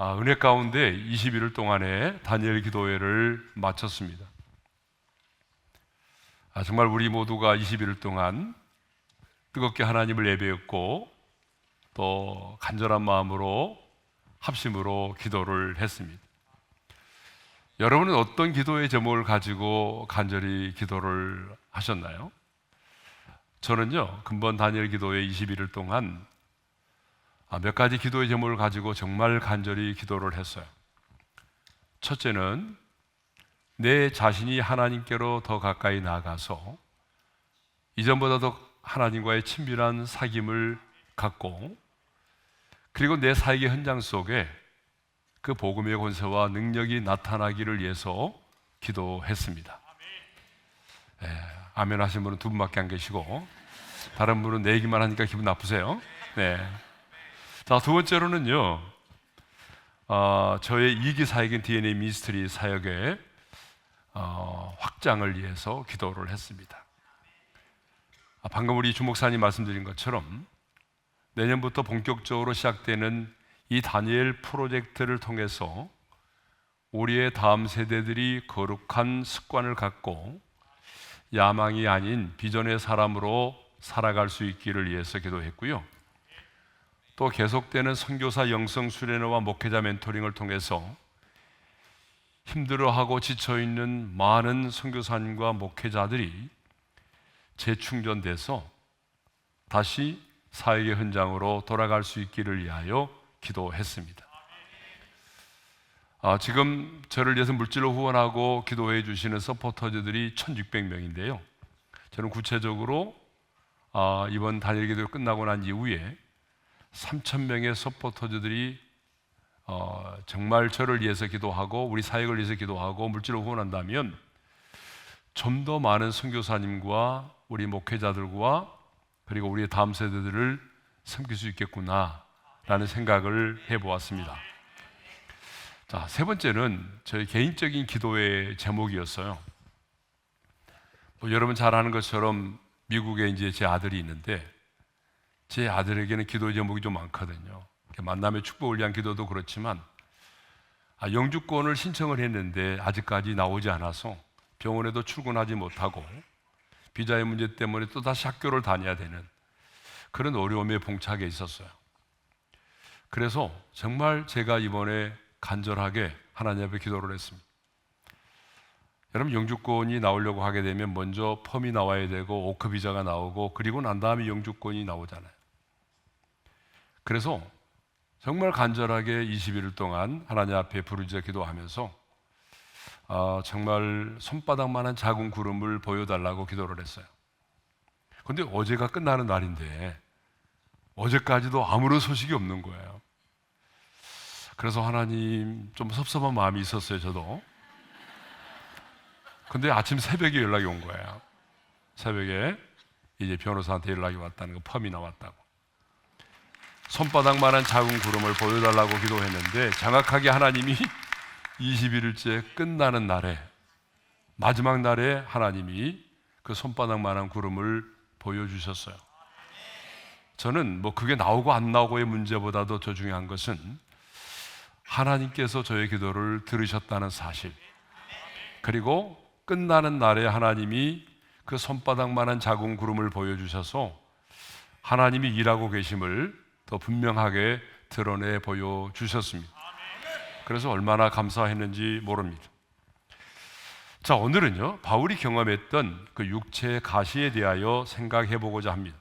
은혜 가운데 20일 동안의 다니엘 기도회를 마쳤습니다. 정말 우리 모두가 20일 동안 뜨겁게 하나님을 예배했고 또 간절한 마음으로 합심으로 기도를 했습니다. 여러분은 어떤 기도의 제목을 가지고 간절히 기도를 하셨나요? 저는요, 금번 다니엘 기도회 21일 동안 몇 가지 기도의 제목을 가지고 정말 간절히 기도를 했어요. 첫째는 내 자신이 하나님께로 더 가까이 나아가서 이전보다 더 하나님과의 친밀한 사귐을 갖고, 그리고 내 사역의 현장 속에 그 복음의 권세와 능력이 나타나기를 위해서 기도했습니다. 아멘 하신 분은 두 분밖에 안 계시고 다른 분은 내 얘기만 하니까 기분 나쁘세요? 네. 자, 두 번째로는요, 저의 2기 사역인 DNA 미니스트리 사역의 확장을 위해서 기도를 했습니다. 방금 우리 주목사님 말씀드린 것처럼 내년부터 본격적으로 시작되는 이 다니엘 프로젝트를 통해서 우리의 다음 세대들이 거룩한 습관을 갖고 야망이 아닌 비전의 사람으로 살아갈 수 있기를 위해서 기도했고요. 또 계속되는 선교사 영성 수련회와 목회자 멘토링을 통해서 힘들어하고 지쳐있는 많은 선교사님과 목회자들이 재충전돼서 다시 사역의 현장으로 돌아갈 수 있기를 위하여 기도했습니다. 지금 저를 위해서 물질로 후원하고 기도해 주시는 서포터즈들이 1,600명인데요. 저는 구체적으로 이번 다니엘 기도 끝나고 난 이후에 3,000명의 서포터즈들이 정말 저를 위해서 기도하고 우리 사역을 위해서 기도하고 물질로 후원한다면 좀 더 많은 선교사님과 우리 목회자들과 그리고 우리의 다음 세대들을 섬길 수 있겠구나라는 생각을 해보았습니다. 자, 세 번째는 저희 개인적인 기도의 제목이었어요. 여러분 잘 아는 것처럼 미국에 이제 제 아들이 있는데 제 아들에게는 기도 제목이 좀 많거든요. 만남의 축복을 위한 기도도 그렇지만 영주권을 신청을 했는데 아직까지 나오지 않아서 병원에도 출근하지 못하고 비자의 문제 때문에 또다시 학교를 다녀야 되는 그런 어려움에 봉착해 있었어요. 그래서 정말 제가 이번에 간절하게 하나님 앞에 기도를 했습니다. 여러분, 영주권이 나오려고 하게 되면 먼저 펌이 나와야 되고 오크 비자가 나오고 그리고 난 다음에 영주권이 나오잖아요. 그래서 정말 간절하게 21일 동안 하나님 앞에 부르짖어 기도하면서 정말 손바닥만한 작은 구름을 보여달라고 기도를 했어요. 그런데 어제가 끝나는 날인데 어제까지도 아무런 소식이 없는 거예요. 그래서 하나님, 좀 섭섭한 마음이 있었어요, 저도. 근데 아침 새벽에 연락이 온 거예요. 새벽에 이제 변호사한테 연락이 왔다는 거, 펌이 나왔다고. 손바닥만한 작은 구름을 보여달라고 기도했는데 정확하게 하나님이 21일째 끝나는 날에, 마지막 날에 하나님이 그 손바닥만한 구름을 보여주셨어요. 저는 그게 나오고 안 나오고의 문제보다도 더 중요한 것은 하나님께서 저의 기도를 들으셨다는 사실, 그리고 끝나는 날에 하나님이 그 손바닥만한 작은 구름을 보여주셔서 하나님이 일하고 계심을 더 분명하게 드러내 보여주셨습니다. 그래서 얼마나 감사했는지 모릅니다. 자, 오늘은요, 바울이 경험했던 그 육체의 가시에 대하여 생각해 보고자 합니다.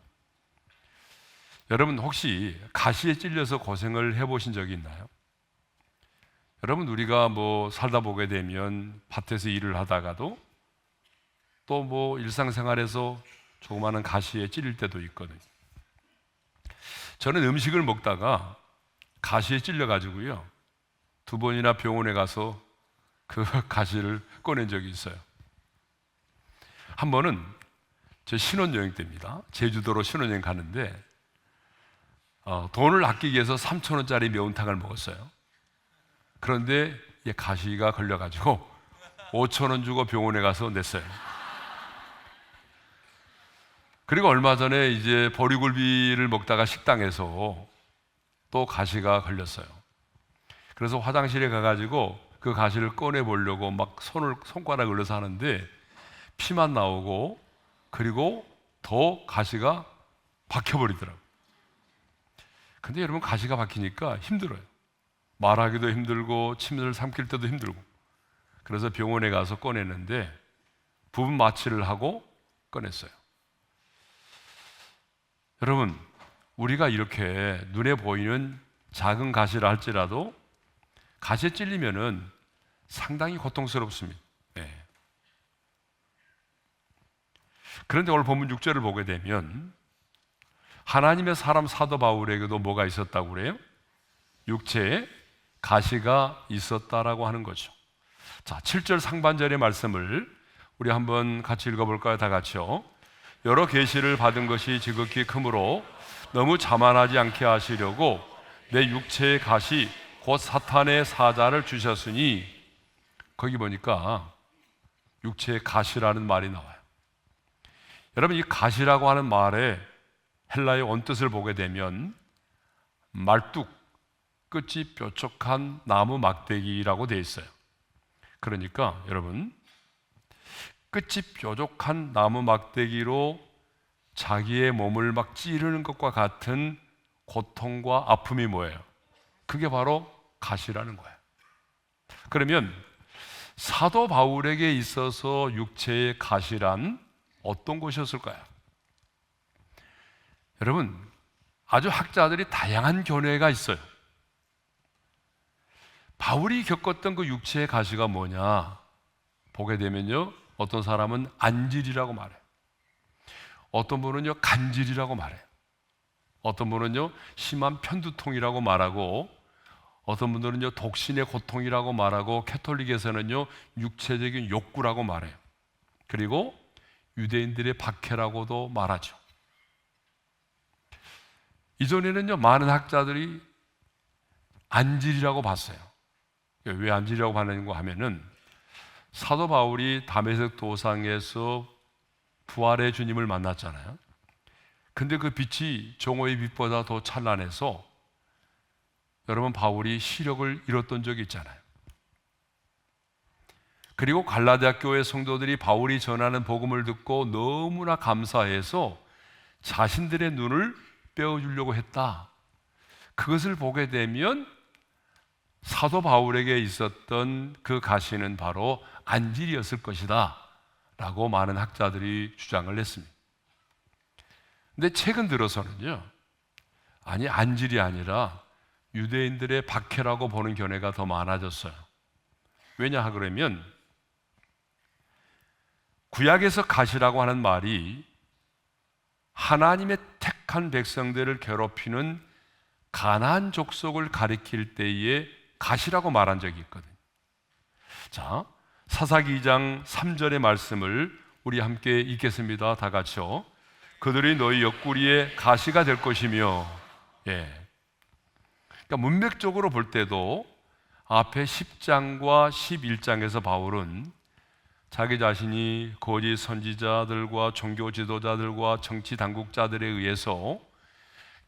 여러분, 혹시 가시에 찔려서 고생을 해보신 적이 있나요? 여러분, 우리가 살다 보게 되면 밭에서 일을 하다가도 또 일상생활에서 조그마한 가시에 찔릴 때도 있거든요. 저는 음식을 먹다가 가시에 찔려가지고요, 2번이나 병원에 가서 그 가시를 꺼낸 적이 있어요. 한 번은 제 신혼여행 때입니다. 제주도로 신혼여행 가는데 돈을 아끼기 위해서 3,000원짜리 매운탕을 먹었어요. 그런데 가시가 걸려가지고 5,000원 주고 병원에 가서 냈어요. 그리고 얼마 전에 이제 보리굴비를 먹다가 식당에서 또 가시가 걸렸어요. 그래서 화장실에 가가지고 그 가시를 꺼내 보려고 막 손가락을 넣어서 하는데 피만 나오고, 그리고 더 가시가 박혀버리더라고요. 근데 여러분, 가시가 박히니까 힘들어요. 말하기도 힘들고 침을 삼킬 때도 힘들고. 그래서 병원에 가서 꺼냈는데 부분 마취를 하고 꺼냈어요. 여러분, 우리가 이렇게 눈에 보이는 작은 가시라 할지라도 가시에 찔리면은 상당히 고통스럽습니다. 네. 그런데 오늘 본문 6절을 보게 되면 하나님의 사람 사도 바울에게도 뭐가 있었다고 그래요? 육체에 가시가 있었다라고 하는 거죠. 자, 7절 상반절의 말씀을 우리 한번 같이 읽어볼까요? 다 같이요. 여러 계시를 받은 것이 지극히 크므로 너무 자만하지 않게 하시려고 내 육체의 가시 곧 사탄의 사자를 주셨으니, 거기 보니까 육체의 가시라는 말이 나와요. 여러분, 이 가시라고 하는 말의 헬라의 원뜻을 보게 되면 말뚝, 끝이 뾰족한 나무 막대기라고 되어 있어요. 그러니까 여러분, 끝이 뾰족한 나무 막대기로 자기의 몸을 막 찌르는 것과 같은 고통과 아픔이 뭐예요? 그게 바로 가시라는 거예요. 그러면 사도 바울에게 있어서 육체의 가시란 어떤 것이었을까요? 여러분, 아주 학자들이 다양한 견해가 있어요. 바울이 겪었던 그 육체의 가시가 뭐냐 보게 되면요, 어떤 사람은 안질이라고 말해요. 어떤 분은요, 간질이라고 말해요. 어떤 분은요, 심한 편두통이라고 말하고, 어떤 분들은요, 독신의 고통이라고 말하고, 캐톨릭에서는요, 육체적인 욕구라고 말해요. 그리고 유대인들의 박해라고도 말하죠. 이전에는요, 많은 학자들이 안질이라고 봤어요. 왜 안질이라고 봤는가 하면은 사도 바울이 다메섹 도상에서 부활의 주님을 만났잖아요. 근데 그 빛이 종호의 빛보다 더 찬란해서 여러분, 바울이 시력을 잃었던 적이 있잖아요. 그리고 갈라디아 교회 성도들이 바울이 전하는 복음을 듣고 너무나 감사해서 자신들의 눈을 빼어주려고 했다. 그것을 보게 되면 사도 바울에게 있었던 그 가시는 바로 안질이었을 것이다 라고 많은 학자들이 주장을 했습니다. 근데 최근 들어서는요, 아니, 안질이 아니라 유대인들의 박해라고 보는 견해가 더 많아졌어요. 왜냐 그러면 구약에서 가시라고 하는 말이 하나님의 택한 백성들을 괴롭히는 가나안 족속을 가리킬 때에 가시라고 말한 적이 있거든요. 자, 사사기 2장 3절의 말씀을 우리 함께 읽겠습니다. 다 같이요. 그들이 너희 옆구리에 가시가 될 것이며. 예. 그러니까 문맥적으로 볼 때도 앞에 10장과 11장에서 바울은 자기 자신이 거짓 선지자들과 종교 지도자들과 정치 당국자들에 의해서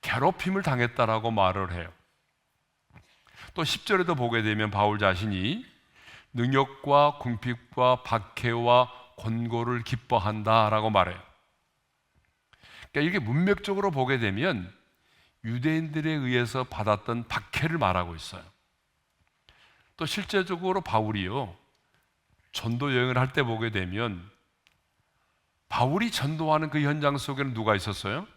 괴롭힘을 당했다라고 말을 해요. 또 10절에도 보게 되면 바울 자신이 능욕과 궁핍과 박해와 권고를 기뻐한다라고 말해요. 그러니까 이게 문맥적으로 보게 되면 유대인들에 의해서 받았던 박해를 말하고 있어요. 또 실제적으로 바울이요, 전도 여행을 할 때 보게 되면 바울이 전도하는 그 현장 속에는 누가 있었어요?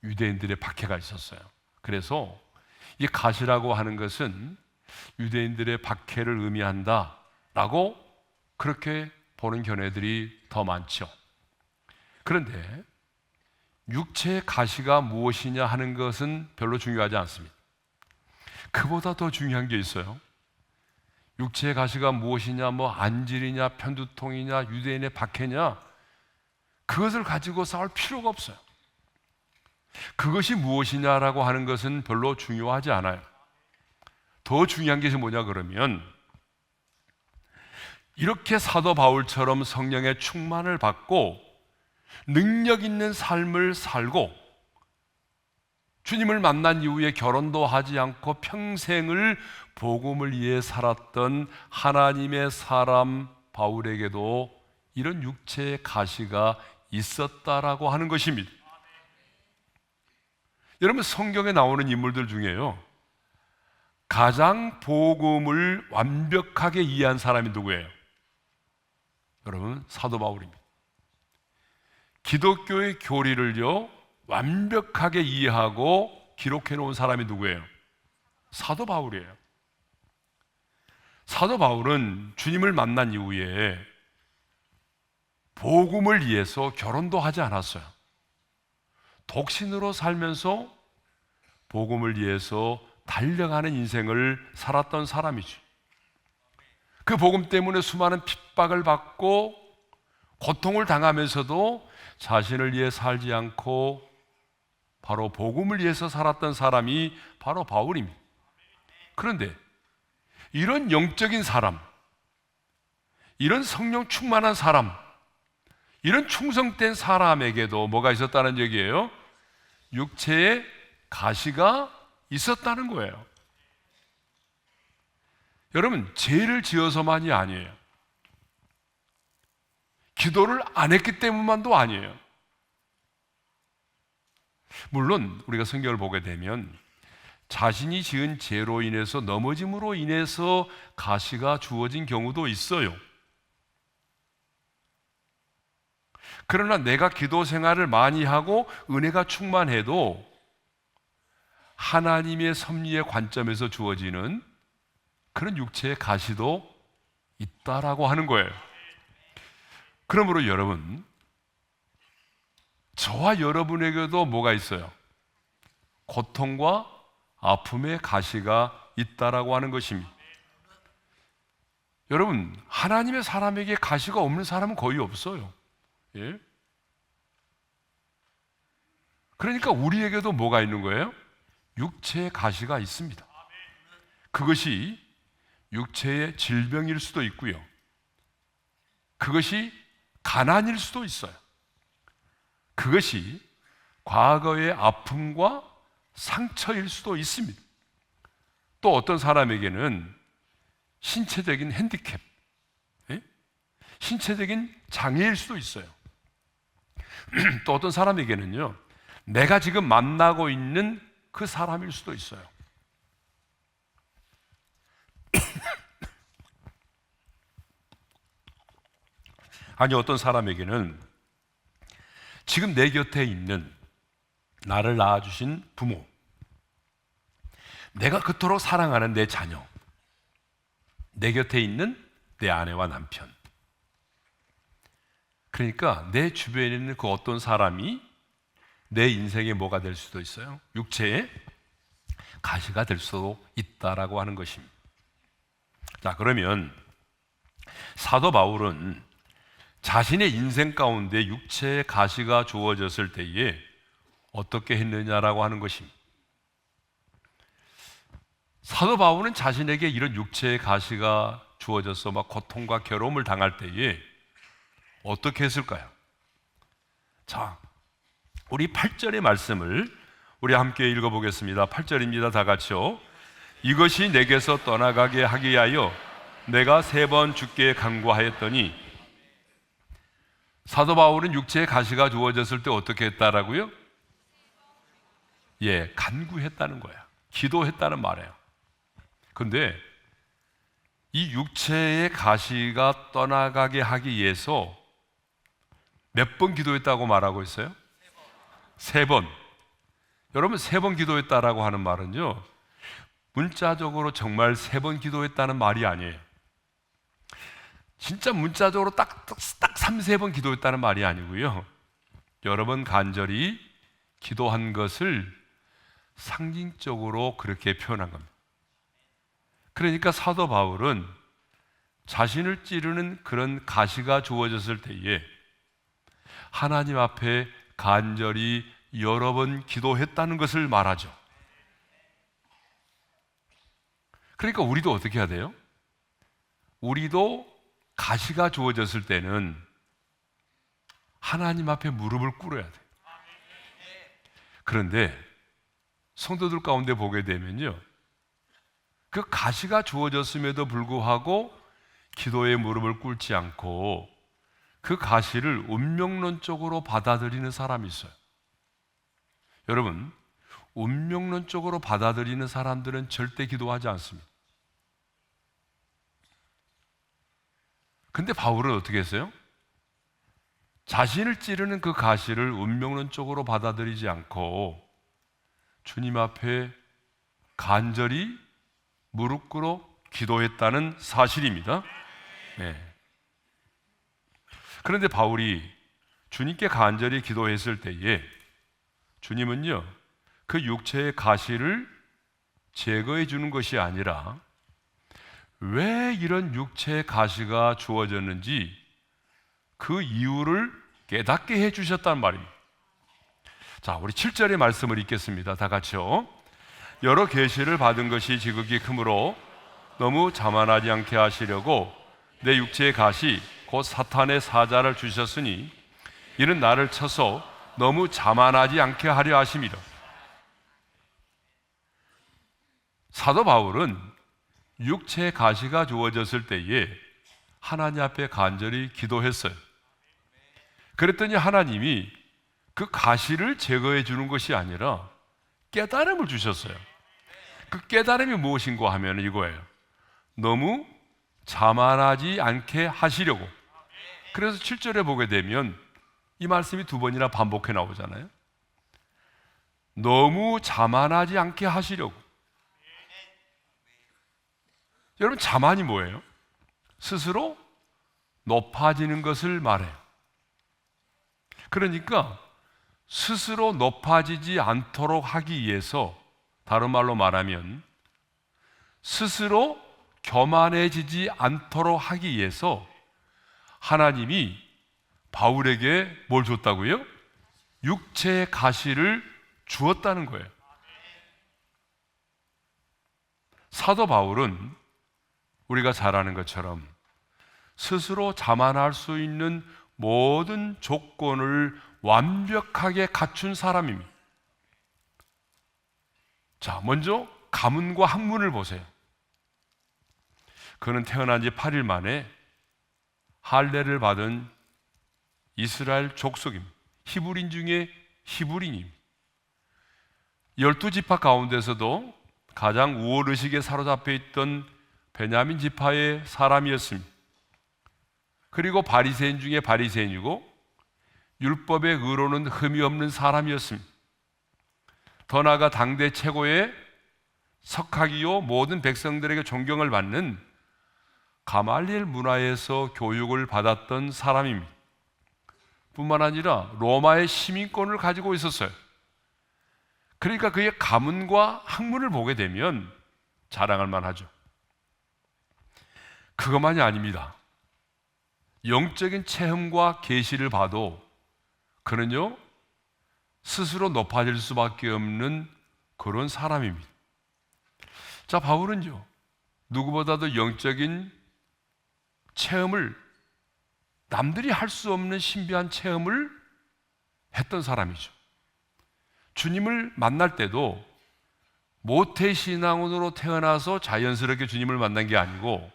유대인들의 박해가 있었어요. 그래서 이 가시라고 하는 것은 유대인들의 박해를 의미한다라고 그렇게 보는 견해들이 더 많죠. 그런데 육체의 가시가 무엇이냐 하는 것은 별로 중요하지 않습니다. 그보다 더 중요한 게 있어요. 육체의 가시가 무엇이냐, 뭐 안질이냐, 편두통이냐, 유대인의 박해냐, 그것을 가지고 싸울 필요가 없어요. 그것이 무엇이냐라고 하는 것은 별로 중요하지 않아요. 더 중요한 것이 뭐냐 그러면 이렇게 사도 바울처럼 성령의 충만을 받고 능력 있는 삶을 살고 주님을 만난 이후에 결혼도 하지 않고 평생을 복음을 위해 살았던 하나님의 사람 바울에게도 이런 육체의 가시가 있었다라고 하는 것입니다. 여러분, 성경에 나오는 인물들 중에요, 가장 복음을 완벽하게 이해한 사람이 누구예요? 여러분, 사도 바울입니다. 기독교의 교리를요 완벽하게 이해하고 기록해 놓은 사람이 누구예요? 사도 바울이에요. 사도 바울은 주님을 만난 이후에 복음을 위해서 결혼도 하지 않았어요. 독신으로 살면서 복음을 위해서 달려가는 인생을 살았던 사람이죠. 그 복음 때문에 수많은 핍박을 받고 고통을 당하면서도 자신을 위해 살지 않고 바로 복음을 위해서 살았던 사람이 바로 바울입니다. 그런데 이런 영적인 사람, 이런 성령 충만한 사람, 이런 충성된 사람에게도 뭐가 있었다는 얘기예요? 육체에 가시가 있었다는 거예요. 여러분, 죄를 지어서만이 아니에요. 기도를 안 했기 때문만도 아니에요. 물론 우리가 성경을 보게 되면 자신이 지은 죄로 인해서, 넘어짐으로 인해서 가시가 주어진 경우도 있어요. 그러나 내가 기도 생활을 많이 하고 은혜가 충만해도 하나님의 섭리의 관점에서 주어지는 그런 육체의 가시도 있다라고 하는 거예요. 그러므로 여러분, 저와 여러분에게도 뭐가 있어요? 고통과 아픔의 가시가 있다라고 하는 것입니다. 여러분, 하나님의 사람에게 가시가 없는 사람은 거의 없어요. 예? 그러니까 우리에게도 뭐가 있는 거예요? 육체의 가시가 있습니다. 그것이 육체의 질병일 수도 있고요, 그것이 가난일 수도 있어요. 그것이 과거의 아픔과 상처일 수도 있습니다. 또 어떤 사람에게는 신체적인 핸디캡, 신체적인 장애일 수도 있어요. 또 어떤 사람에게는요, 내가 지금 만나고 있는 그 사람일 수도 있어요. 아니, 어떤 사람에게는 지금 내 곁에 있는 나를 낳아주신 부모, 내가 그토록 사랑하는 내 자녀, 내 곁에 있는 내 아내와 남편, 그러니까 내 주변에 있는 그 어떤 사람이 내 인생의 뭐가 될 수도 있어요? 육체의 가시가 될 수도 있다라고 하는 것입니다. 자, 그러면 사도 바울은 자신의 인생 가운데 육체의 가시가 주어졌을 때에 어떻게 했느냐라고 하는 것입니다. 사도 바울은 자신에게 이런 육체의 가시가 주어져서 막 고통과 괴로움을 당할 때에 어떻게 했을까요? 자, 우리 8절의 말씀을 우리 함께 읽어보겠습니다. 8절입니다. 다 같이요. 이것이 내게서 떠나가게 하기 위하여 내가 3번 주께 간구하였더니. 사도 바울은 육체의 가시가 주어졌을 때 어떻게 했다라고요? 예, 간구했다는 거야. 기도했다는 말이에요. 근데 이 육체의 가시가 떠나가게 하기 위해서 몇 번 기도했다고 말하고 있어요? 3번. 여러분, 3번 기도했다라고 하는 말은요, 문자적으로 정말 3번 기도했다는 말이 아니에요. 진짜 문자적으로 딱 3, 4번 기도했다는 말이 아니고요, 여러 번 간절히 기도한 것을 상징적으로 그렇게 표현한 겁니다. 그러니까 사도 바울은 자신을 찌르는 그런 가시가 주어졌을 때에 하나님 앞에 간절히 여러 번 기도했다는 것을 말하죠. 그러니까 우리도 어떻게 해야 돼요? 우리도 가시가 주어졌을 때는 하나님 앞에 무릎을 꿇어야 돼요. 그런데 성도들 가운데 보게 되면요, 그 가시가 주어졌음에도 불구하고 기도에 무릎을 꿇지 않고 그 가시를 운명론적으로 받아들이는 사람이 있어요. 여러분, 운명론적으로 받아들이는 사람들은 절대 기도하지 않습니다. 근데 바울은 어떻게 했어요? 자신을 찌르는 그 가시를 운명론적으로 받아들이지 않고 주님 앞에 간절히 무릎 꿇어 기도했다는 사실입니다. 네. 그런데 바울이 주님께 간절히 기도했을 때에 주님은요, 그 육체의 가시를 제거해 주는 것이 아니라 왜 이런 육체의 가시가 주어졌는지 그 이유를 깨닫게 해 주셨단 말입니다. 자, 우리 7절의 말씀을 읽겠습니다. 다 같이요. 여러 계시를 받은 것이 지극히 크므로 너무 자만하지 않게 하시려고 내 육체의 가시 곧 사탄의 사자를 주셨으니 이는 나를 쳐서 너무 자만하지 않게 하려 하심이라. 사도 바울은 육체의 가시가 주어졌을 때에 하나님 앞에 간절히 기도했어요. 그랬더니 하나님이 그 가시를 제거해 주는 것이 아니라 깨달음을 주셨어요. 그 깨달음이 무엇인가 하면 이거예요. 너무 자만하지 않게 하시려고. 그래서 7절에 보게 되면 이 말씀이 두 번이나 반복해 나오잖아요. 너무 자만하지 않게 하시려고. 여러분, 자만이 뭐예요? 스스로 높아지는 것을 말해요. 그러니까 스스로 높아지지 않도록 하기 위해서, 다른 말로 말하면 스스로 교만해지지 않도록 하기 위해서 하나님이 바울에게 뭘 줬다고요? 육체의 가시를 주었다는 거예요. 사도 바울은 우리가 잘 아는 것처럼 스스로 자만할 수 있는 모든 조건을 완벽하게 갖춘 사람입니다. 자, 먼저 가문과 학문을 보세요. 그는 태어난 지 8일 만에 할례를 받은 이스라엘 족속입니다. 히브리인 중에 히브리인입니다. 12지파 가운데서도 가장 우월의식에 사로잡혀 있던 베냐민 지파의 사람이었습니다. 그리고 바리새인 중에 바리새인이고 율법의 의로는 흠이 없는 사람이었습니다. 더 나아가 당대 최고의 석학이요 모든 백성들에게 존경을 받는 가말리엘 문화에서 교육을 받았던 사람입니다. 뿐만 아니라 로마의 시민권을 가지고 있었어요. 그러니까 그의 가문과 학문을 보게 되면 자랑할 만하죠. 그것만이 아닙니다. 영적인 체험과 계시를 봐도 그는요 스스로 높아질 수밖에 없는 그런 사람입니다. 자, 바울은요 누구보다도 영적인 체험을, 남들이 할 수 없는 신비한 체험을 했던 사람이죠. 주님을 만날 때도 모태신앙으로 태어나서 자연스럽게 주님을 만난 게 아니고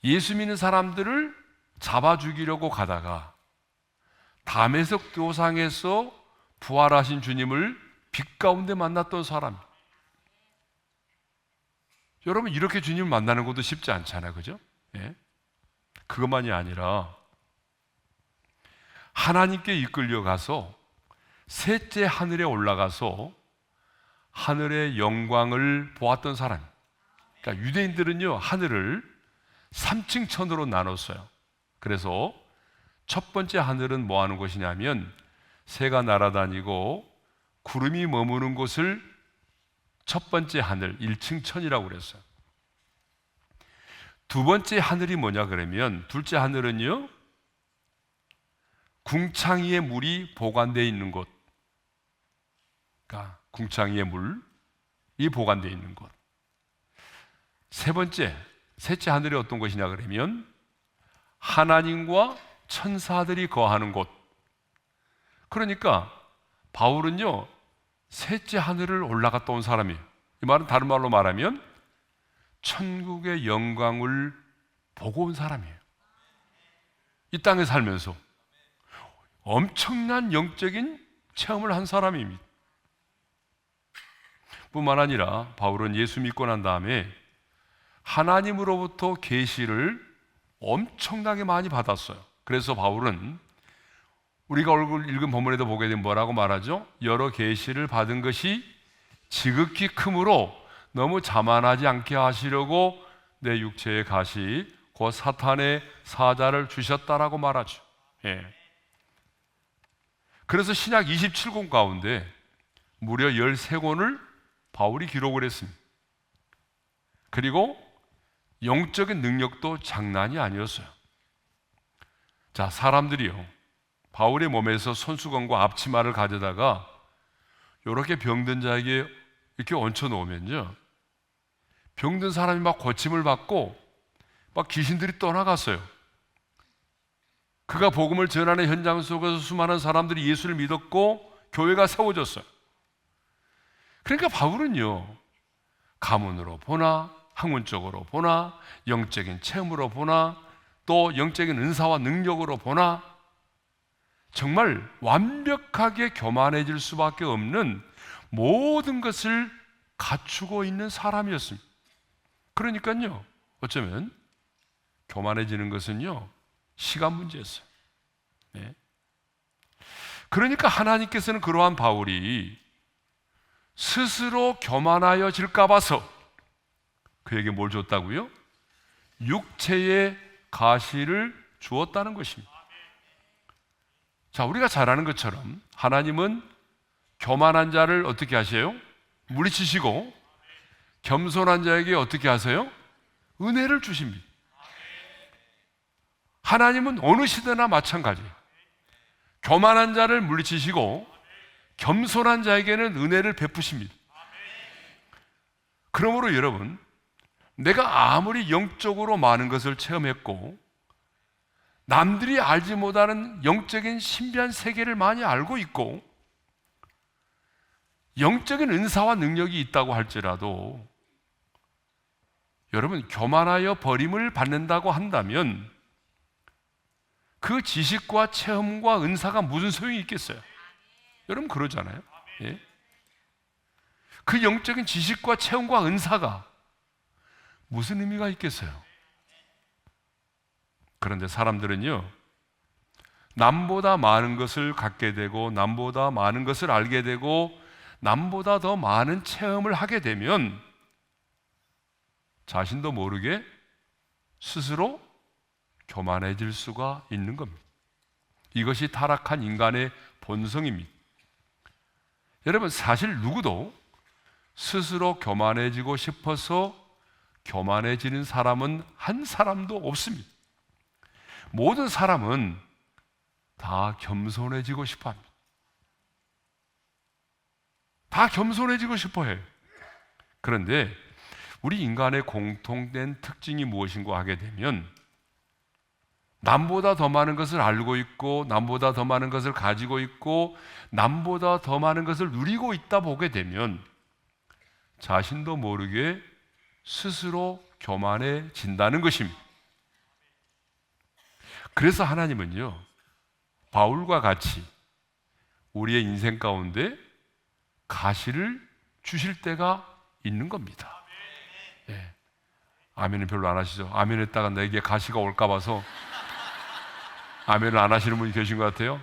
예수 믿는 사람들을 잡아 죽이려고 가다가 다메섹 도상에서 부활하신 주님을 빛 가운데 만났던 사람. 여러분, 이렇게 주님을 만나는 것도 쉽지 않잖아요, 그죠? 예? 그것만이 아니라 하나님께 이끌려 가서 셋째 하늘에 올라가서 하늘의 영광을 보았던 사람. 그러니까 유대인들은요 하늘을 3층 천으로 나눴어요. 그래서 첫 번째 하늘은 뭐 하는 곳이냐면 새가 날아다니고 구름이 머무는 곳을 첫 번째 하늘 1층 천이라고 그랬어요. 두 번째 하늘이 뭐냐 그러면 둘째 하늘은요 궁창 위에 물이 보관되어 있는 곳. 그러니까 궁창 위에 물이 보관되어 있는 곳. 세 번째, 셋째 하늘이 어떤 곳이냐 그러면 하나님과 천사들이 거하는 곳. 그러니까 바울은요 셋째 하늘을 올라갔다 온 사람이에요. 이 말은 다른 말로 말하면 천국의 영광을 보고 온 사람이에요. 이 땅에 살면서 엄청난 영적인 체험을 한 사람입니다. 뿐만 아니라 바울은 예수 믿고 난 다음에 하나님으로부터 계시를 엄청나게 많이 받았어요. 그래서 바울은 우리가 얼굴 읽은 본문에도 보게 되면 뭐라고 말하죠? 여러 계시를 받은 것이 지극히 크므로 너무 자만하지 않게 하시려고 내 육체의 가시 곧 사탄의 사자를 주셨다라고 말하죠. 예. 그래서 신약 27권 가운데 무려 13권을 바울이 기록을 했습니다. 그리고 영적인 능력도 장난이 아니었어요. 자, 사람들이요, 바울의 몸에서 손수건과 앞치마를 가져다가 이렇게 병든 자에게 이렇게 얹혀 놓으면요, 병든 사람이 막 고침을 받고 막 귀신들이 떠나갔어요. 그가 복음을 전하는 현장 속에서 수많은 사람들이 예수를 믿었고 교회가 세워졌어요. 그러니까 바울은요, 가문으로 보나 학문적으로 보나 영적인 체험으로 보나 또 영적인 은사와 능력으로 보나 정말 완벽하게 교만해질 수밖에 없는 모든 것을 갖추고 있는 사람이었습니다. 그러니까요, 어쩌면 교만해지는 것은요, 시간 문제였어요. 네. 그러니까 하나님께서는 그러한 바울이 스스로 교만하여 질까 봐서 그에게 뭘 줬다고요? 육체의 가시를 주었다는 것입니다. 자, 우리가 잘 아는 것처럼 하나님은 교만한 자를 어떻게 하세요? 물리치시고 겸손한 자에게 어떻게 하세요? 은혜를 주십니다. 하나님은 어느 시대나 마찬가지예요. 교만한 자를 물리치시고 겸손한 자에게는 은혜를 베푸십니다. 그러므로 여러분, 내가 아무리 영적으로 많은 것을 체험했고 남들이 알지 못하는 영적인 신비한 세계를 많이 알고 있고 영적인 은사와 능력이 있다고 할지라도 여러분, 교만하여 버림을 받는다고 한다면 그 지식과 체험과 은사가 무슨 소용이 있겠어요? 여러분 그러잖아요. 예? 그 영적인 지식과 체험과 은사가 무슨 의미가 있겠어요? 그런데 사람들은요, 남보다 많은 것을 갖게 되고 남보다 많은 것을 알게 되고 남보다 더 많은 체험을 하게 되면 자신도 모르게 스스로 교만해질 수가 있는 겁니다. 이것이 타락한 인간의 본성입니다. 여러분, 사실 누구도 스스로 교만해지고 싶어서 교만해지는 사람은 한 사람도 없습니다. 모든 사람은 다 겸손해지고 싶어 합니다. 다 겸손해지고 싶어 해요. 그런데 우리 인간의 공통된 특징이 무엇인가 하게 되면 남보다 더 많은 것을 알고 있고 남보다 더 많은 것을 가지고 있고 남보다 더 많은 것을 누리고 있다 보게 되면 자신도 모르게 스스로 교만해진다는 것입니다. 그래서 하나님은요, 바울과 같이 우리의 인생 가운데 가시를 주실 때가 있는 겁니다. 네. 아멘은 별로 안 하시죠? 아멘 했다가 내게 가시가 올까 봐서 아멘을 안 하시는 분이 계신 것 같아요.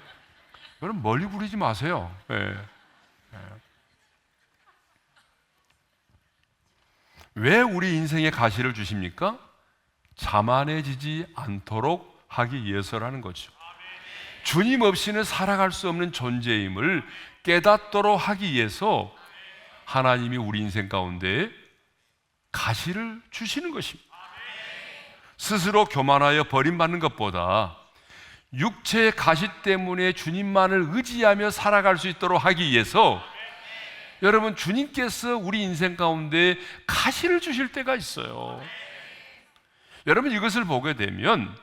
여러분 멀리 부리지 마세요. 네. 네. 왜 우리 인생에 가시를 주십니까? 자만해지지 않도록 하기 위해서라는 거죠. 주님 없이는 살아갈 수 없는 존재임을 깨닫도록 하기 위해서 하나님이 우리 인생 가운데 가시를 주시는 것입니다. 스스로 교만하여 버림받는 것보다 육체의 가시 때문에 주님만을 의지하며 살아갈 수 있도록 하기 위해서 여러분, 주님께서 우리 인생 가운데 가시를 주실 때가 있어요. 여러분, 이것을 보게 되면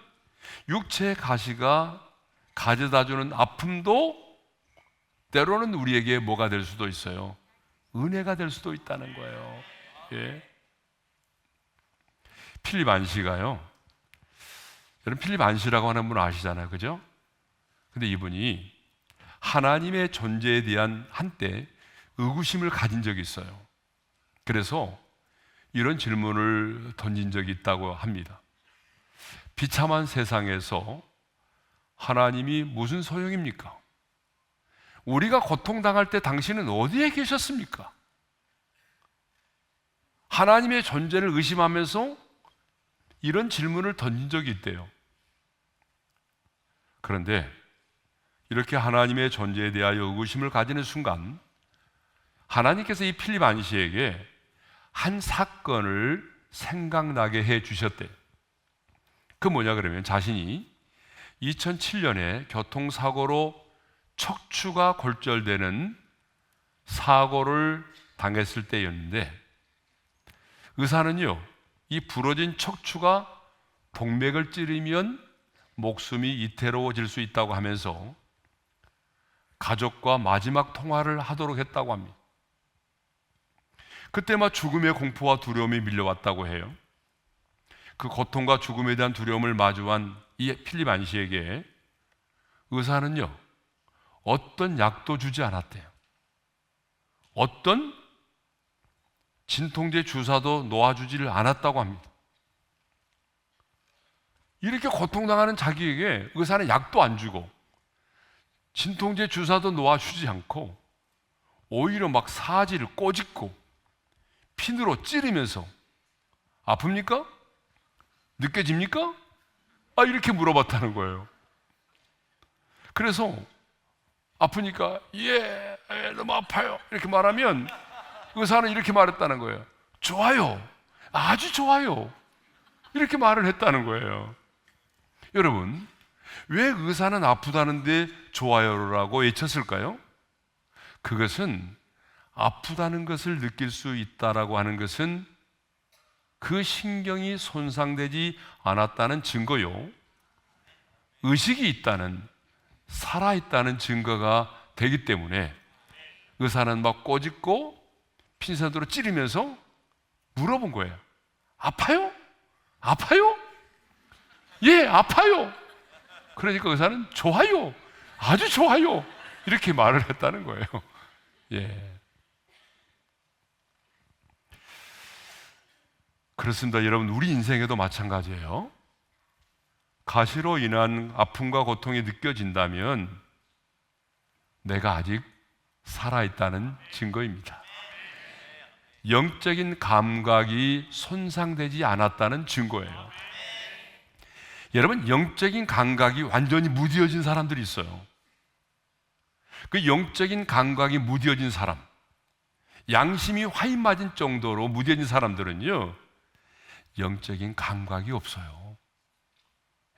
육체의 가시가 가져다주는 아픔도 때로는 우리에게 뭐가 될 수도 있어요? 은혜가 될 수도 있다는 거예요. 예. 필립 안시가요. 여러분 필립 안시라고 하는 분 아시잖아요, 그죠? 근데 이분이 하나님의 존재에 대한 한때 의구심을 가진 적이 있어요. 그래서 이런 질문을 던진 적이 있다고 합니다. 비참한 세상에서 하나님이 무슨 소용입니까? 우리가 고통당할 때 당신은 어디에 계셨습니까? 하나님의 존재를 의심하면서 이런 질문을 던진 적이 있대요. 그런데 이렇게 하나님의 존재에 대하여 의구심을 가지는 순간 하나님께서 이 필립 안시에게 한 사건을 생각나게 해 주셨대요. 그 뭐냐 그러면 자신이 2007년에 교통사고로 척추가 골절되는 사고를 당했을 때였는데 의사는요, 이 부러진 척추가 동맥을 찌르면 목숨이 이태로워질 수 있다고 하면서 가족과 마지막 통화를 하도록 했다고 합니다. 그때 막 죽음의 공포와 두려움이 밀려왔다고 해요. 그 고통과 죽음에 대한 두려움을 마주한 이 필립 안시에게 의사는요, 어떤 약도 주지 않았대요. 어떤 진통제 주사도 놓아주지를 않았다고 합니다. 이렇게 고통당하는 자기에게 의사는 약도 안 주고 진통제 주사도 놓아주지 않고 오히려 막 사지를 꼬집고 핀으로 찌르면서 아픕니까? 느껴집니까? 이렇게 물어봤다는 거예요. 그래서 아프니까 너무 아파요 이렇게 말하면 의사는 이렇게 말했다는 거예요. 좋아요, 아주 좋아요, 이렇게 말을 했다는 거예요. 여러분, 왜 의사는 아프다는데 좋아요라고 외쳤을까요? 그것은 아프다는 것을 느낄 수 있다라고 하는 것은 그 신경이 손상되지 않았다는 증거요, 의식이 있다는, 살아있다는 증거가 되기 때문에 의사는 막 꼬집고 핀셋으로 찌르면서 물어본 거예요. 아파요? 아파요? 예, 아파요. 그러니까 의사는 좋아요, 아주 좋아요, 이렇게 말을 했다는 거예요. 예. 그렇습니다. 여러분, 우리 인생에도 마찬가지예요. 가시로 인한 아픔과 고통이 느껴진다면 내가 아직 살아있다는 증거입니다. 영적인 감각이 손상되지 않았다는 증거예요. 여러분, 영적인 감각이 완전히 무뎌진 사람들이 있어요. 그 영적인 감각이 무뎌진 사람, 양심이 화인 맞은 정도로 무뎌진 사람들은요, 영적인 감각이 없어요.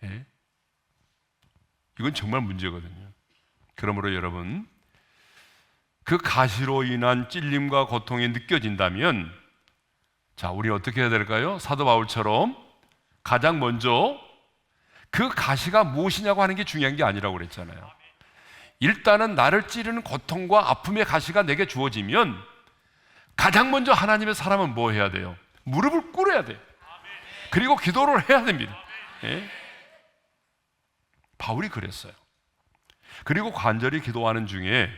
예? 이건 정말 문제거든요. 그러므로 여러분, 그 가시로 인한 찔림과 고통이 느껴진다면 자, 우리 어떻게 해야 될까요? 사도 바울처럼 가장 먼저 그 가시가 무엇이냐고 하는 게 중요한 게 아니라고 그랬잖아요. 일단은 나를 찌르는 고통과 아픔의 가시가 내게 주어지면 가장 먼저 하나님의 사람은 뭐 해야 돼요? 무릎을 꿇어야 돼요. 그리고 기도를 해야 됩니다. 예? 바울이 그랬어요. 그리고 간절히 기도하는 중에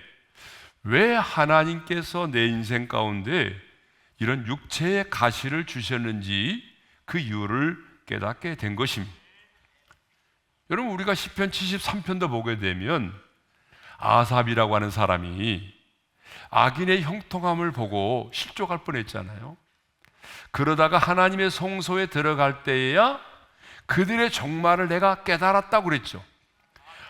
왜 하나님께서 내 인생 가운데 이런 육체의 가시를 주셨는지 그 이유를 깨닫게 된 것입니다. 여러분, 우리가 시편 73편도 보게 되면 아삽이라고 하는 사람이 악인의 형통함을 보고 실족할 뻔했잖아요. 그러다가 하나님의 성소에 들어갈 때에야 그들의 종말을 내가 깨달았다고 그랬죠.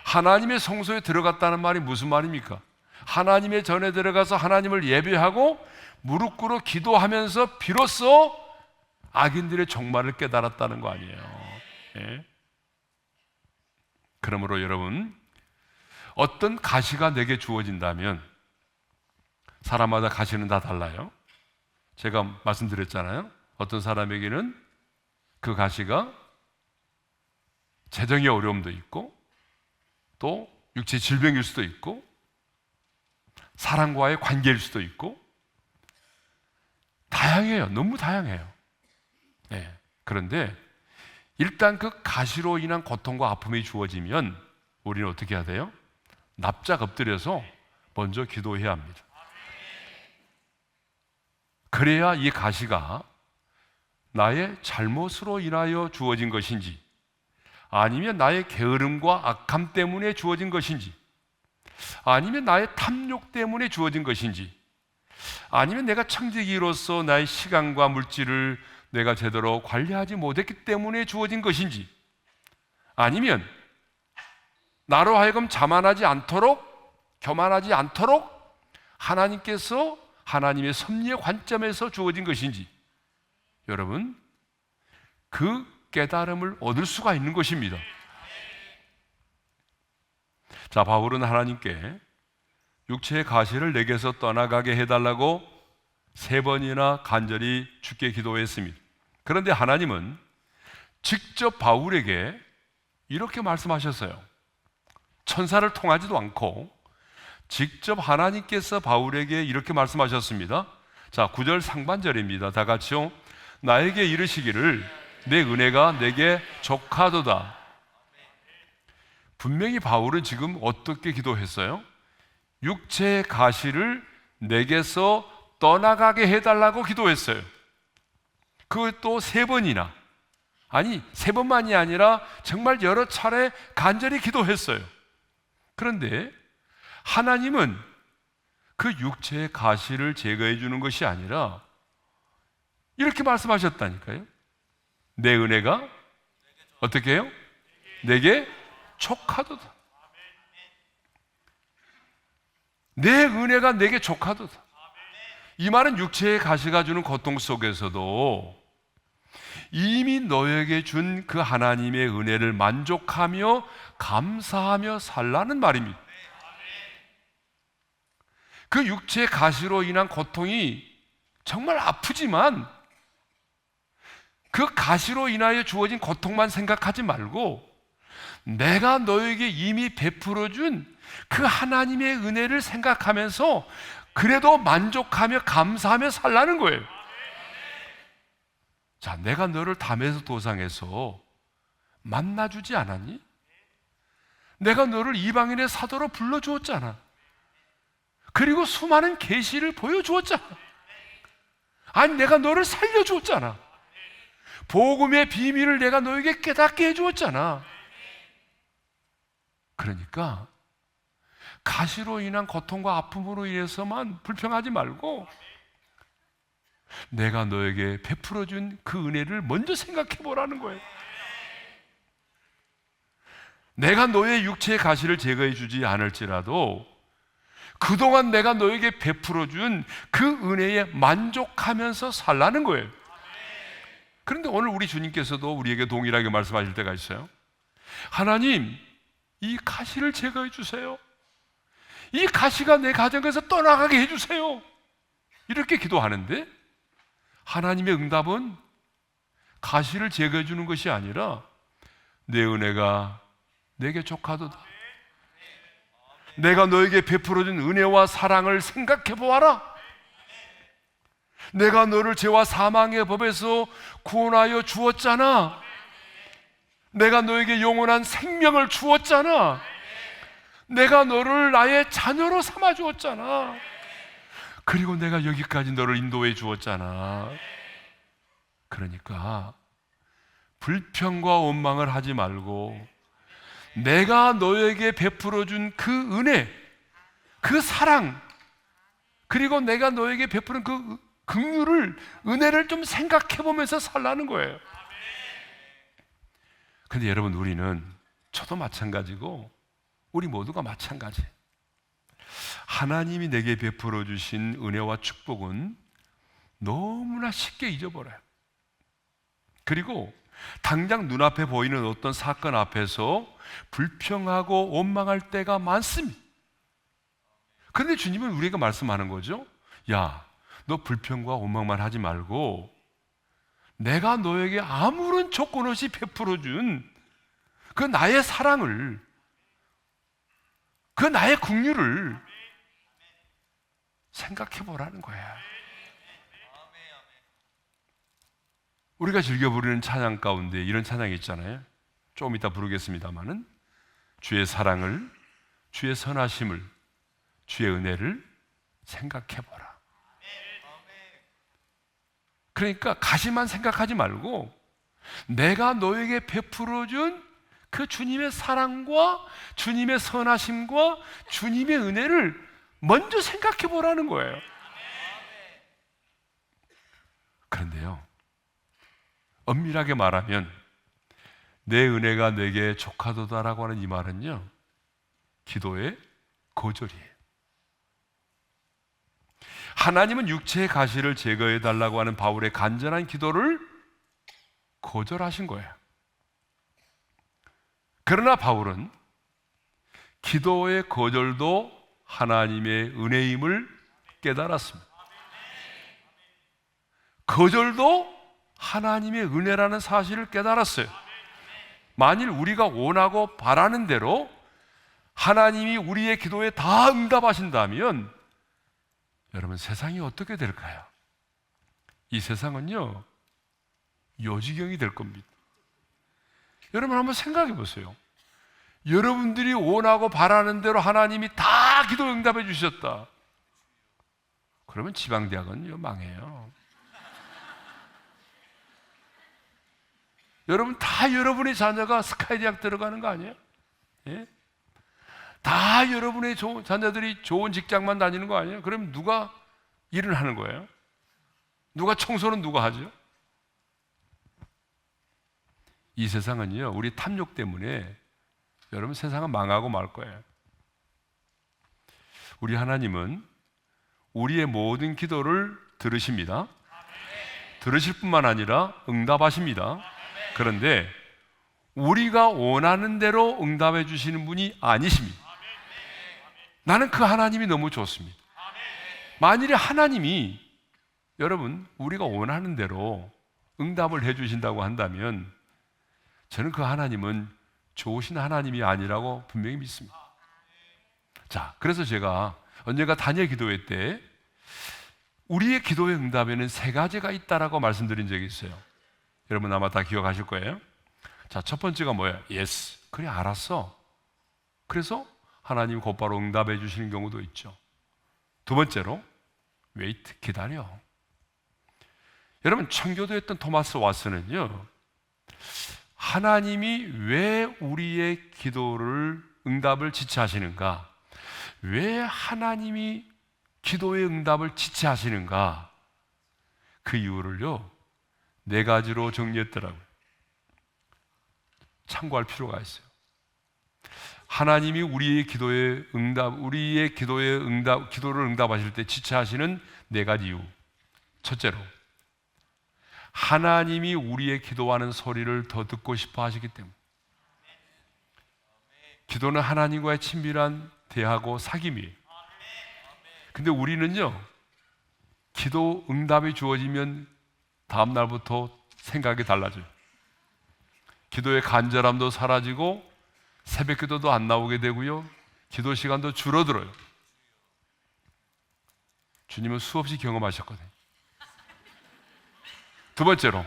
하나님의 성소에 들어갔다는 말이 무슨 말입니까? 하나님의 전에 들어가서 하나님을 예배하고 무릎 꿇어 기도하면서 비로소 악인들의 종말을 깨달았다는 거 아니에요. 예? 그러므로 여러분, 어떤 가시가 내게 주어진다면 사람마다 가시는 다 달라요. 제가 말씀드렸잖아요. 어떤 사람에게는 그 가시가 재정의 어려움도 있고 또 육체 질병일 수도 있고 사랑과의 관계일 수도 있고 다양해요. 너무 다양해요. 네. 그런데 일단 그 가시로 인한 고통과 아픔이 주어지면 우리는 어떻게 해야 돼요? 납작 엎드려서 먼저 기도해야 합니다. 그래야 이 가시가 나의 잘못으로 인하여 주어진 것인지, 아니면 나의 게으름과 악함 때문에 주어진 것인지, 아니면 나의 탐욕 때문에 주어진 것인지, 아니면 내가 청지기로서 나의 시간과 물질을 내가 제대로 관리하지 못했기 때문에 주어진 것인지, 아니면 나로 하여금 자만하지 않도록, 교만하지 않도록 하나님께서 하나님의 섭리의 관점에서 주어진 것인지, 여러분, 그 깨달음을 얻을 수가 있는 것입니다. 자, 바울은 하나님께 육체의 가시를 내게서 떠나가게 해달라고 3번이나 간절히 주께 기도했습니다. 그런데 하나님은 직접 바울에게 이렇게 말씀하셨어요. 천사를 통하지도 않고 직접 하나님께서 바울에게 이렇게 말씀하셨습니다. 자, 9절 상반절입니다. 다 같이요. 나에게 이르시기를 내 은혜가 내게 족하도다. 분명히 바울은 지금 어떻게 기도했어요? 육체의 가시를 내게서 떠나가게 해달라고 기도했어요. 그것도 3번이나, 아니 3번만이 아니라 정말 여러 차례 간절히 기도했어요. 그런데 하나님은 그 육체의 가시를 제거해 주는 것이 아니라 이렇게 말씀하셨다니까요. 내 은혜가 어떻게 해요? 내게 족하도다. 내 은혜가 내게 족하도다. 이 말은 육체의 가시가 주는 고통 속에서도 이미 너에게 준 그 하나님의 은혜를 만족하며 감사하며 살라는 말입니다. 그 육체의 가시로 인한 고통이 정말 아프지만 그 가시로 인하여 주어진 고통만 생각하지 말고 내가 너에게 이미 베풀어 준 그 하나님의 은혜를 생각하면서 그래도 만족하며 감사하며 살라는 거예요. 자, 내가 너를 담에서 도상에서 만나주지 않았니? 내가 너를 이방인의 사도로 불러주었잖아. 그리고 수많은 계시를 보여주었잖아. 아니, 내가 너를 살려주었잖아. 복음의 비밀을 내가 너에게 깨닫게 해주었잖아. 그러니까 가시로 인한 고통과 아픔으로 인해서만 불평하지 말고 내가 너에게 베풀어 준 그 은혜를 먼저 생각해 보라는 거예요. 내가 너의 육체의 가시를 제거해 주지 않을지라도 그동안 내가 너에게 베풀어 준 그 은혜에 만족하면서 살라는 거예요. 그런데 오늘 우리 주님께서도 우리에게 동일하게 말씀하실 때가 있어요. 하나님, 이 가시를 제거해 주세요. 이 가시가 내 가정에서 떠나가게 해주세요. 이렇게 기도하는데 하나님의 응답은 가시를 제거해 주는 것이 아니라 내 은혜가 내게 족하도다. 내가 너에게 베풀어 준 은혜와 사랑을 생각해 보아라. 내가 너를 죄와 사망의 법에서 구원하여 주었잖아. 내가 너에게 영원한 생명을 주었잖아. 내가 너를 나의 자녀로 삼아 주었잖아. 그리고 내가 여기까지 너를 인도해 주었잖아. 그러니까 불평과 원망을 하지 말고 내가 너에게 베풀어 준 그 은혜, 그 사랑, 그리고 내가 너에게 베푸는 그 긍휼을, 은혜를 좀 생각해 보면서 살라는 거예요. 근데 여러분, 우리는, 저도 마찬가지고 우리 모두가 마찬가지. 하나님이 내게 베풀어 주신 은혜와 축복은 너무나 쉽게 잊어버려요. 그리고 당장 눈앞에 보이는 어떤 사건 앞에서 불평하고 원망할 때가 많습니다. 그런데 주님은 우리에게 말씀하는 거죠. 야, 너 불평과 원망만 하지 말고 내가 너에게 아무런 조건 없이 베풀어 준 그 나의 사랑을, 그 나의 긍휼을 생각해 보라는 거야. 우리가 즐겨 부르는 찬양 가운데 이런 찬양이 있잖아요. 조금 이따 부르겠습니다마는 주의 사랑을, 주의 선하심을, 주의 은혜를 생각해 보라. 그러니까 가시만 생각하지 말고 내가 너에게 베풀어 준 그 주님의 사랑과 주님의 선하심과 주님의 은혜를 먼저 생각해 보라는 거예요. 그런데요, 엄밀하게 말하면 내 은혜가 내게 족하도다라고 하는 이 말은요, 기도의 거절이에요. 하나님은 육체의 가시를 제거해 달라고 하는 바울의 간절한 기도를 거절하신 거예요. 그러나 바울은 기도의 거절도 하나님의 은혜임을 깨달았습니다. 거절도 하나님의 은혜라는 사실을 깨달았어요. 만일 우리가 원하고 바라는 대로 하나님이 우리의 기도에 다 응답하신다면 여러분, 세상이 어떻게 될까요? 이 세상은요, 요지경이 될 겁니다. 여러분 한번 생각해 보세요. 여러분들이 원하고 바라는 대로 하나님이 다 기도 응답해 주셨다. 그러면 지방대학은 망해요. 여러분, 다 여러분의 자녀가 스카이 대학 들어가는 거 아니에요? 예? 다 여러분의 자녀들이 좋은 직장만 다니는 거 아니에요? 그럼 누가 일을 하는 거예요? 누가 청소는 누가 하죠? 이 세상은요, 우리 탐욕 때문에 여러분 세상은 망하고 말 거예요. 우리 하나님은 우리의 모든 기도를 들으십니다. 들으실 뿐만 아니라 응답하십니다. 그런데 우리가 원하는 대로 응답해 주시는 분이 아니십니다. 나는 그 하나님이 너무 좋습니다. 만일에 하나님이 여러분 우리가 원하는 대로 응답을 해 주신다고 한다면 저는 그 하나님은 좋으신 하나님이 아니라고 분명히 믿습니다. 자, 그래서 제가 언젠가 다니엘 기도회 때 우리의 기도의 응답에는 세 가지가 있다라고 말씀드린 적이 있어요. 여러분 아마 다 기억하실 거예요. 자, 첫 번째가 뭐예요? Yes. 그래, 알았어. 그래서 하나님 곧바로 응답해 주시는 경우도 있죠. 두 번째로 Wait, 기다려. 여러분, 청교도였던 토마스 왓슨은요, 하나님이 왜 우리의 기도를 응답을 지체하시는가? 왜 하나님이 기도의 응답을 지체하시는가? 그 이유를요, 네 가지로 정리했더라고요. 참고할 필요가 있어요. 하나님이 우리의 기도를 응답하실 때 지체하시는 네 가지 이유. 첫째로, 하나님이 우리의 기도하는 소리를 더 듣고 싶어 하시기 때문에. 기도는 하나님과의 친밀한 대화고 사귐이에요. 근데 우리는요, 기도 응답이 주어지면 다음 날부터 생각이 달라져요. 기도의 간절함도 사라지고 새벽 기도도 안 나오게 되고요, 기도 시간도 줄어들어요. 주님은 수없이 경험하셨거든요. 두 번째로,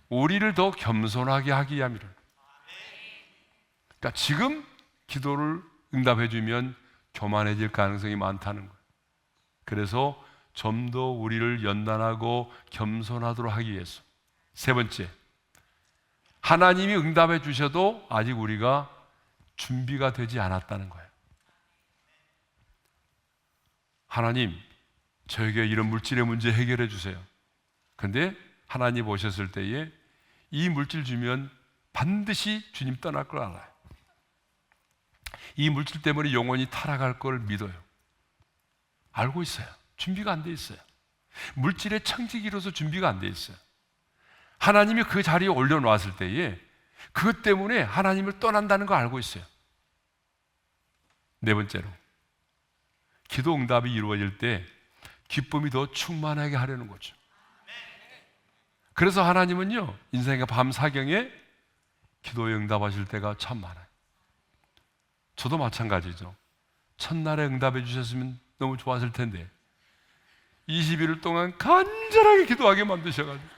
우리를 더 겸손하게 하기 위함이라. 그러니까 지금 기도를 응답해 주면 교만해질 가능성이 많다는 거예요. 그래서 좀 더 우리를 연단하고 겸손하도록 하기 위해서. 세 번째, 하나님이 응답해 주셔도 아직 우리가 준비가 되지 않았다는 거예요. 하나님, 저에게 이런 물질의 문제 해결해 주세요. 근데 하나님 보셨을 때에 이 물질 주면 반드시 주님 떠날 걸 알아요. 이 물질 때문에 영혼이 타락할 걸 믿어요. 알고 있어요. 준비가 안 돼 있어요. 물질의 청지기로서 준비가 안 돼 있어요. 하나님이 그 자리에 올려놓았을 때에 그것 때문에 하나님을 떠난다는 거 알고 있어요. 네 번째로, 기도 응답이 이루어질 때 기쁨이 더 충만하게 하려는 거죠. 그래서 하나님은요, 인생의 밤 사경에 기도에 응답하실 때가 참 많아요. 저도 마찬가지죠. 첫날에 응답해 주셨으면 너무 좋았을 텐데 20일 동안 간절하게 기도하게 만드셔가지고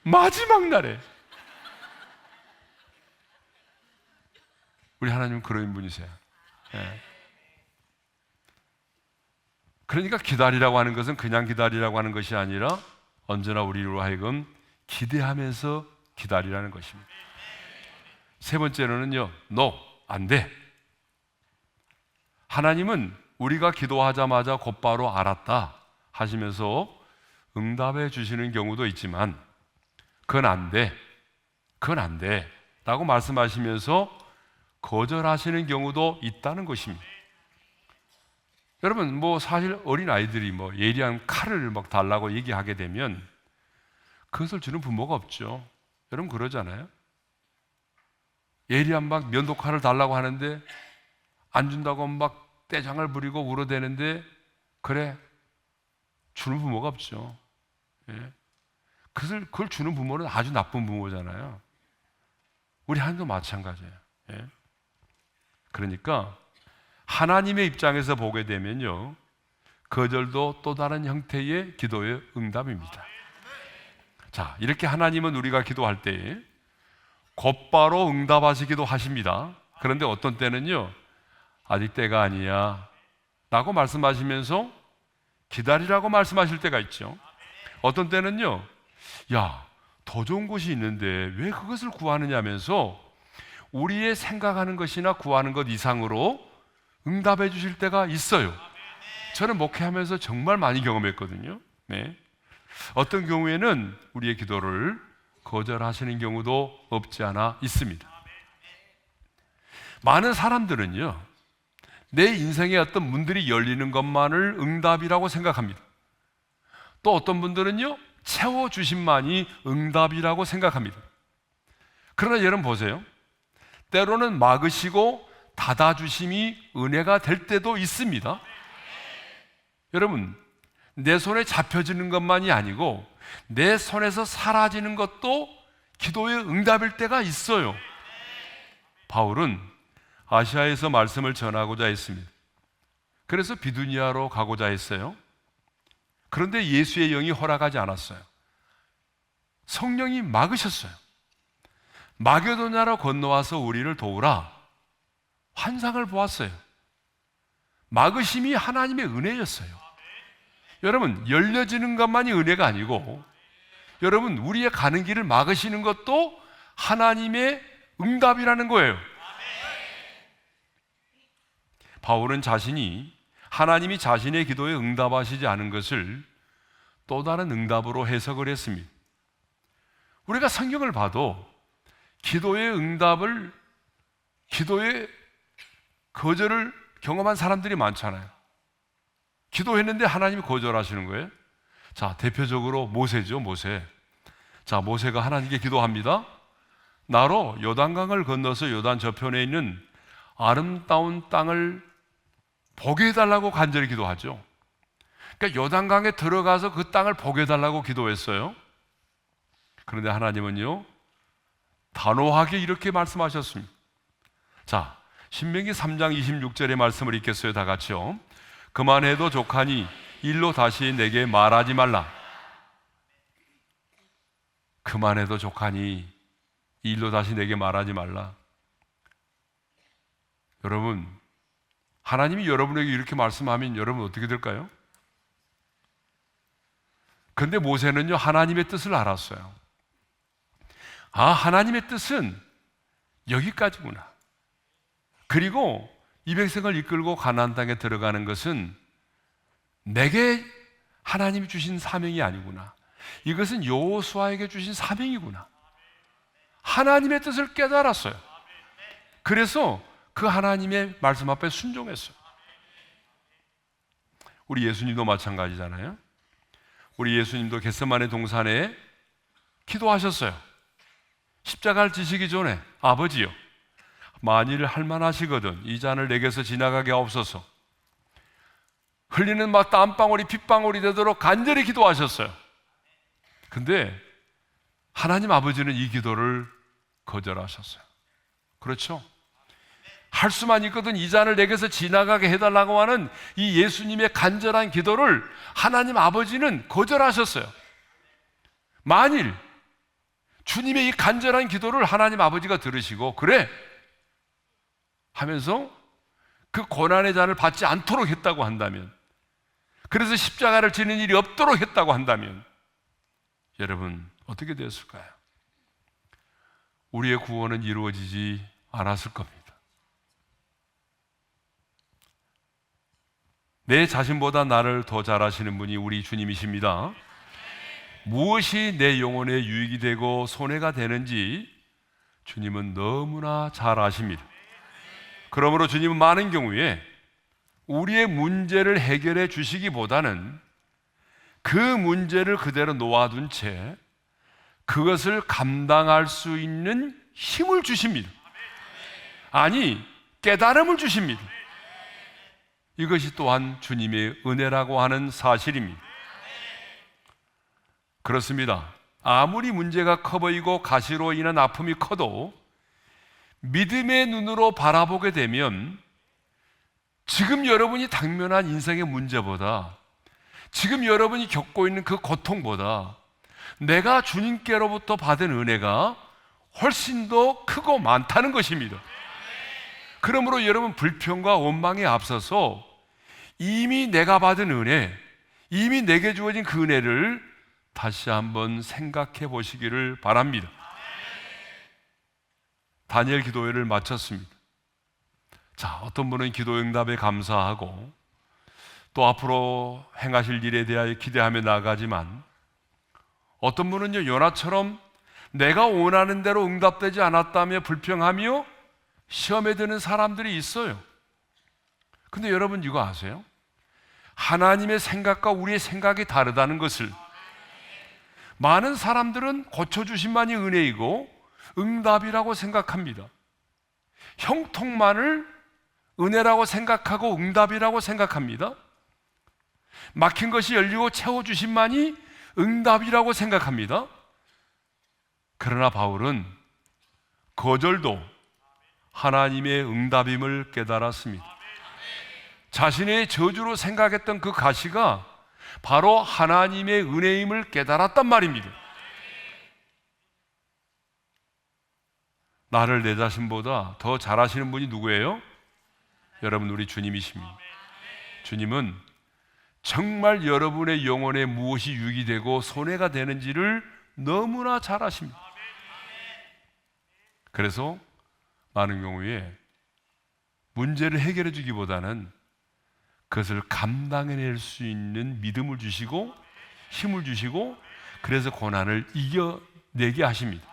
마지막 날에 우리 하나님은 그런 분이세요. 예. 그러니까 기다리라고 하는 것은 그냥 기다리라고 하는 것이 아니라 언제나 우리로 하여금 기대하면서 기다리라는 것입니다. 세 번째로는요, no, 안 돼. 하나님은 우리가 기도하자마자 곧바로 알았다 하시면서 응답해 주시는 경우도 있지만 그건 안 돼, 그건 안 돼 라고 말씀하시면서 거절하시는 경우도 있다는 것입니다. 여러분, 사실 어린 아이들이 예리한 칼을 막 달라고 얘기하게 되면 그것을 주는 부모가 없죠. 여러분 그러잖아요. 예리한 막 면도칼을 달라고 하는데 안 준다고 막 떼장을 부리고 울어대는데 그래 주는 부모가 없죠. 예. 그걸 주는 부모는 아주 나쁜 부모잖아요. 우리 하나님도 마찬가지예요. 예. 그러니까 하나님의 입장에서 보게 되면요, 거절도 또 다른 형태의 기도의 응답입니다. 자, 이렇게 하나님은 우리가 기도할 때에 곧바로 응답하시기도 하십니다. 그런데 어떤 때는요, 아직 때가 아니야 라고 말씀하시면서 기다리라고 말씀하실 때가 있죠. 어떤 때는요, 야, 더 좋은 곳이 있는데 왜 그것을 구하느냐면서 우리의 생각하는 것이나 구하는 것 이상으로 응답해 주실 때가 있어요. 저는 목회하면서 정말 많이 경험했거든요. 네. 어떤 경우에는 우리의 기도를 거절하시는 경우도 없지 않아 있습니다. 많은 사람들은요, 내 인생의 어떤 문들이 열리는 것만을 응답이라고 생각합니다. 또 어떤 분들은요, 채워주심만이 응답이라고 생각합니다. 그러나 여러분 보세요. 때로는 막으시고 닫아주심이 은혜가 될 때도 있습니다. 여러분, 내 손에 잡혀지는 것만이 아니고 내 손에서 사라지는 것도 기도의 응답일 때가 있어요. 바울은 아시아에서 말씀을 전하고자 했습니다. 그래서 비두니아로 가고자 했어요. 그런데 예수의 영이 허락하지 않았어요. 성령이 막으셨어요. 마게도냐로 건너와서 우리를 도우라 환상을 보았어요. 막으심이 하나님의 은혜였어요. 여러분, 열려지는 것만이 은혜가 아니고 여러분, 우리의 가는 길을 막으시는 것도 하나님의 응답이라는 거예요. 바울은 자신이 하나님이 자신의 기도에 응답하시지 않은 것을 또 다른 응답으로 해석을 했습니다. 우리가 성경을 봐도 기도의 응답을, 기도의 거절을 경험한 사람들이 많잖아요. 기도했는데 하나님이 거절하시는 거예요. 자, 대표적으로 모세죠, 모세. 자, 모세가 하나님께 기도합니다. 나로 요단강을 건너서 요단 저편에 있는 아름다운 땅을 보게 해달라고 간절히 기도하죠. 그러니까 요단강에 들어가서 그 땅을 보게 해달라고 기도했어요. 그런데 하나님은요, 단호하게 이렇게 말씀하셨습니다. 자, 신명기 3장 26절의 말씀을 읽겠어요, 다 같이요. 그만해도 족하니 일로 다시 내게 말하지 말라. 그만해도 족하니 일로 다시 내게 말하지 말라. 여러분, 하나님이 여러분에게 이렇게 말씀하면 여러분 어떻게 될까요? 근데 모세는요, 하나님의 뜻을 알았어요. 아, 하나님의 뜻은 여기까지구나. 그리고 이 백성을 이끌고 가나안 땅에 들어가는 것은 내게 하나님이 주신 사명이 아니구나. 이것은 여호수아에게 주신 사명이구나. 하나님의 뜻을 깨달았어요. 그래서 그 하나님의 말씀 앞에 순종했어요. 우리 예수님도 마찬가지잖아요. 우리 예수님도 겟세마네 동산에 기도하셨어요. 십자가를 지시기 전에 아버지요, 만일 할만하시거든 이 잔을 내게서 지나가게 하옵소서. 흘리는 막 땀방울이 핏방울이 되도록 간절히 기도하셨어요. 근데 하나님 아버지는 이 기도를 거절하셨어요. 그렇죠? 할 수만 있거든 이 잔을 내게서 지나가게 해달라고 하는 이 예수님의 간절한 기도를 하나님 아버지는 거절하셨어요. 만일 주님의 이 간절한 기도를 하나님 아버지가 들으시고 그래 하면서 그 고난의 잔을 받지 않도록 했다고 한다면, 그래서 십자가를 지는 일이 없도록 했다고 한다면 여러분 어떻게 되었을까요? 우리의 구원은 이루어지지 않았을 겁니다. 내 자신보다 나를 더 잘 아시는 분이 우리 주님이십니다. 무엇이 내 영혼에 유익이 되고 손해가 되는지 주님은 너무나 잘 아십니다. 그러므로 주님은 많은 경우에 우리의 문제를 해결해 주시기보다는 그 문제를 그대로 놓아둔 채 그것을 감당할 수 있는 힘을 주십니다. 아니, 깨달음을 주십니다. 이것이 또한 주님의 은혜라고 하는 사실입니다. 그렇습니다. 아무리 문제가 커 보이고 가시로 인한 아픔이 커도 믿음의 눈으로 바라보게 되면 지금 여러분이 당면한 인생의 문제보다, 지금 여러분이 겪고 있는 그 고통보다 내가 주님께로부터 받은 은혜가 훨씬 더 크고 많다는 것입니다. 그러므로 여러분 불평과 원망에 앞서서 이미 내가 받은 은혜, 이미 내게 주어진 그 은혜를 다시 한번 생각해 보시기를 바랍니다. 다니엘 기도회를 마쳤습니다. 자, 어떤 분은 기도 응답에 감사하고 또 앞으로 행하실 일에 대하여 기대하며 나아가지만, 어떤 분은요 요나처럼 내가 원하는 대로 응답되지 않았다며 불평하며 시험에 드는 사람들이 있어요. 근데 여러분 이거 아세요? 하나님의 생각과 우리의 생각이 다르다는 것을. 많은 사람들은 고쳐주심만이 은혜이고 응답이라고 생각합니다. 형통만을 은혜라고 생각하고 응답이라고 생각합니다. 막힌 것이 열리고 채워주심만이 응답이라고 생각합니다. 그러나 바울은 거절도 하나님의 응답임을 깨달았습니다. 자신의 저주로 생각했던 그 가시가 바로 하나님의 은혜임을 깨달았단 말입니다. 나를 내 자신보다 더 잘하시는 분이 누구예요? 여러분, 우리 주님이십니다. 주님은 정말 여러분의 영혼에 무엇이 유익이 되고 손해가 되는지를 너무나 잘 아십니다. 그래서 많은 경우에 문제를 해결해 주기보다는 그것을 감당해낼 수 있는 믿음을 주시고 힘을 주시고, 그래서 고난을 이겨내게 하십니다.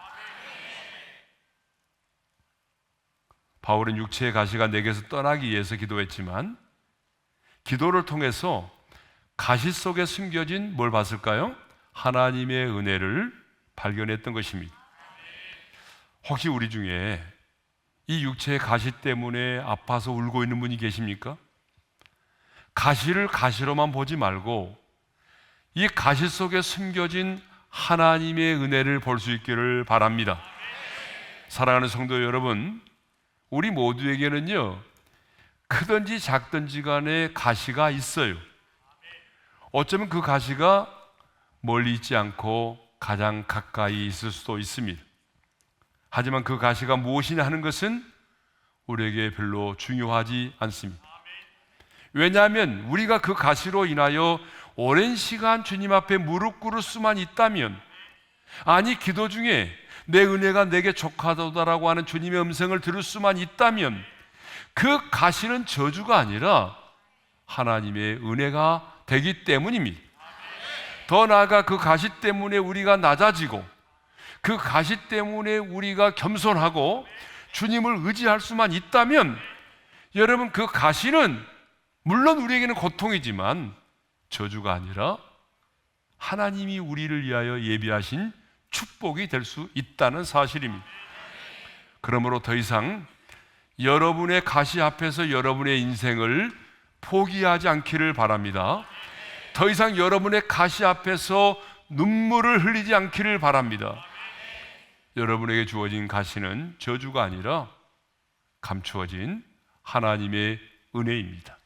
바울은 육체의 가시가 내게서 떠나기 위해서 기도했지만 기도를 통해서 가시 속에 숨겨진 뭘 봤을까요? 하나님의 은혜를 발견했던 것입니다. 혹시 우리 중에 이 육체의 가시 때문에 아파서 울고 있는 분이 계십니까? 가시를 가시로만 보지 말고 이 가시 속에 숨겨진 하나님의 은혜를 볼 수 있기를 바랍니다. 사랑하는 성도 여러분, 우리 모두에게는요 크든지 작든지 간에 가시가 있어요. 어쩌면 그 가시가 멀리 있지 않고 가장 가까이 있을 수도 있습니다. 하지만 그 가시가 무엇이냐 하는 것은 우리에게 별로 중요하지 않습니다. 왜냐하면 우리가 그 가시로 인하여 오랜 시간 주님 앞에 무릎 꿇을 수만 있다면, 아니 기도 중에 내 은혜가 내게 족하도다라고 하는 주님의 음성을 들을 수만 있다면 그 가시는 저주가 아니라 하나님의 은혜가 되기 때문입니다. 더 나아가 그 가시 때문에 우리가 낮아지고 그 가시 때문에 우리가 겸손하고 주님을 의지할 수만 있다면, 여러분 그 가시는 물론 우리에게는 고통이지만 저주가 아니라 하나님이 우리를 위하여 예비하신 축복이 될 수 있다는 사실입니다. 그러므로 더 이상 여러분의 가시 앞에서 여러분의 인생을 포기하지 않기를 바랍니다. 더 이상 여러분의 가시 앞에서 눈물을 흘리지 않기를 바랍니다. 여러분에게 주어진 가시는 저주가 아니라 감추어진 하나님의 은혜입니다.